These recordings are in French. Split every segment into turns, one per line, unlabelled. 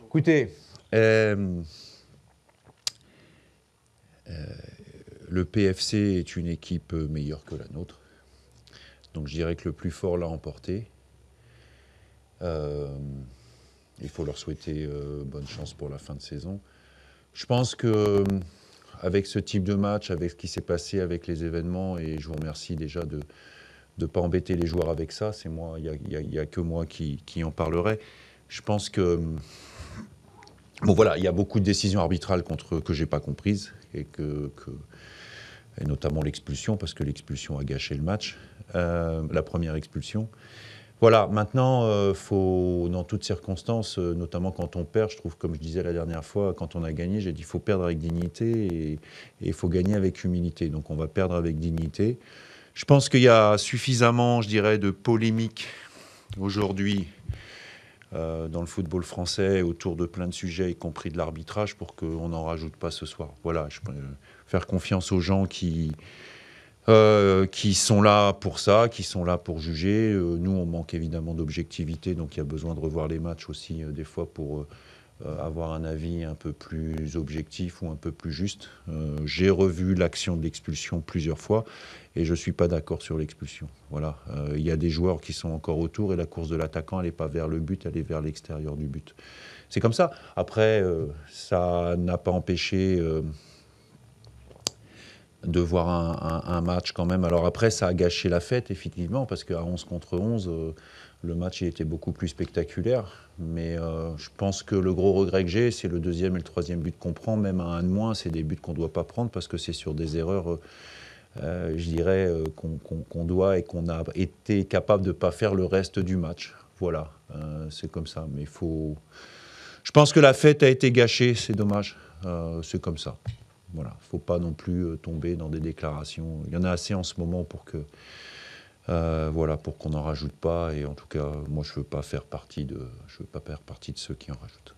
Écoutez, le PFC est une équipe meilleure que la nôtre. Donc je dirais que le plus fort l'a emporté. Il faut leur souhaiter bonne chance pour la fin de saison. Je pense que avec ce type de match, avec ce qui s'est passé, avec les événements, et je vous remercie déjà de ne pas embêter les joueurs avec ça, c'est moi, il n'y a que moi qui en parlerai. Je pense que, bon voilà, il y a beaucoup de décisions arbitrales que je n'ai pas comprises, et notamment l'expulsion, parce que l'expulsion a gâché le match, la première expulsion. Voilà, maintenant, faut, dans toutes circonstances, notamment quand on perd, je trouve, comme je disais la dernière fois, quand on a gagné, j'ai dit qu'il faut perdre avec dignité et il faut gagner avec humilité. Donc on va perdre avec dignité. Je pense qu'il y a suffisamment, je dirais, de polémiques aujourd'hui dans le football français autour de plein de sujets, y compris de l'arbitrage, pour qu'on n'en rajoute pas ce soir. Voilà, je peux faire confiance aux gens qui sont là pour ça, qui sont là pour juger. Nous, on manque évidemment d'objectivité, donc il y a besoin de revoir les matchs aussi des fois pour avoir un avis un peu plus objectif ou un peu plus juste. J'ai revu l'action de l'expulsion plusieurs fois et je ne suis pas d'accord sur l'expulsion. Voilà. Il y a des joueurs qui sont encore autour et la course de l'attaquant, elle n'est pas vers le but, elle est vers l'extérieur du but. C'est comme ça. Après, ça n'a pas empêché de voir un match quand même. Alors après, ça a gâché la fête, effectivement, parce qu'à 11 contre 11, le match était beaucoup plus spectaculaire. Mais je pense que le gros regret que j'ai, c'est le deuxième et le troisième but qu'on prend. Même à un de moins, c'est des buts qu'on ne doit pas prendre parce que c'est sur des erreurs, je dirais, qu'on doit et qu'on a été capable de ne pas faire le reste du match. Voilà, c'est comme ça. Mais je pense que la fête a été gâchée, c'est dommage. C'est comme ça. Voilà, il ne faut pas non plus tomber dans des déclarations. Il y en a assez en ce moment pour que, voilà, pour qu'on n'en rajoute pas. Et en tout cas, moi, je ne veux pas faire partie de ceux qui en rajoutent.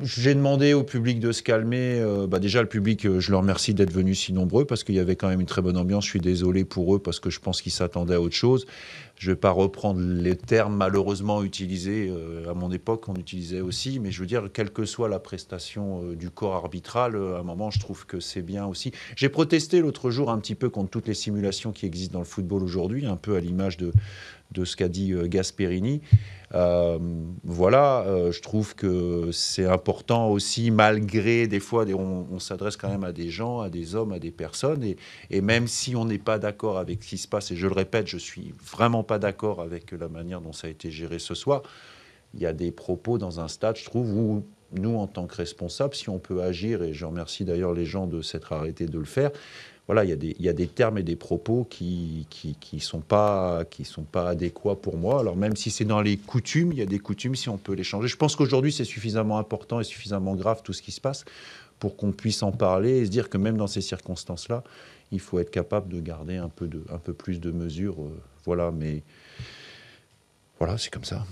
J'ai demandé au public de se calmer. Déjà, le public, je leur remercie d'être venus si nombreux parce qu'il y avait quand même une très bonne ambiance. Je suis désolé pour eux parce que je pense qu'ils s'attendaient à autre chose. Je ne vais pas reprendre les termes malheureusement utilisés. À mon époque, on utilisait aussi. Mais je veux dire, quelle que soit la prestation du corps arbitral, à un moment, je trouve que c'est bien aussi. J'ai protesté l'autre jour un petit peu contre toutes les simulations qui existent dans le football aujourd'hui, un peu à l'image de ce qu'a dit Gasperini. Voilà, je trouve que c'est important aussi, malgré des fois, on s'adresse quand même à des gens, à des hommes, à des personnes, et même si on n'est pas d'accord avec ce qui se passe, et je le répète, je suis vraiment pas d'accord avec la manière dont ça a été géré ce soir, il y a des propos dans un stade, je trouve, où nous, en tant que responsables, si on peut agir, et je remercie d'ailleurs les gens de s'être arrêtés de le faire, voilà, il y a des termes et des propos qui sont pas adéquats pour moi. Alors même si c'est dans les coutumes, il y a des coutumes, si on peut les changer. Je pense qu'aujourd'hui, c'est suffisamment important et suffisamment grave tout ce qui se passe pour qu'on puisse en parler et se dire que même dans ces circonstances-là, il faut être capable de garder un peu plus de mesures. Voilà, mais voilà, c'est comme ça.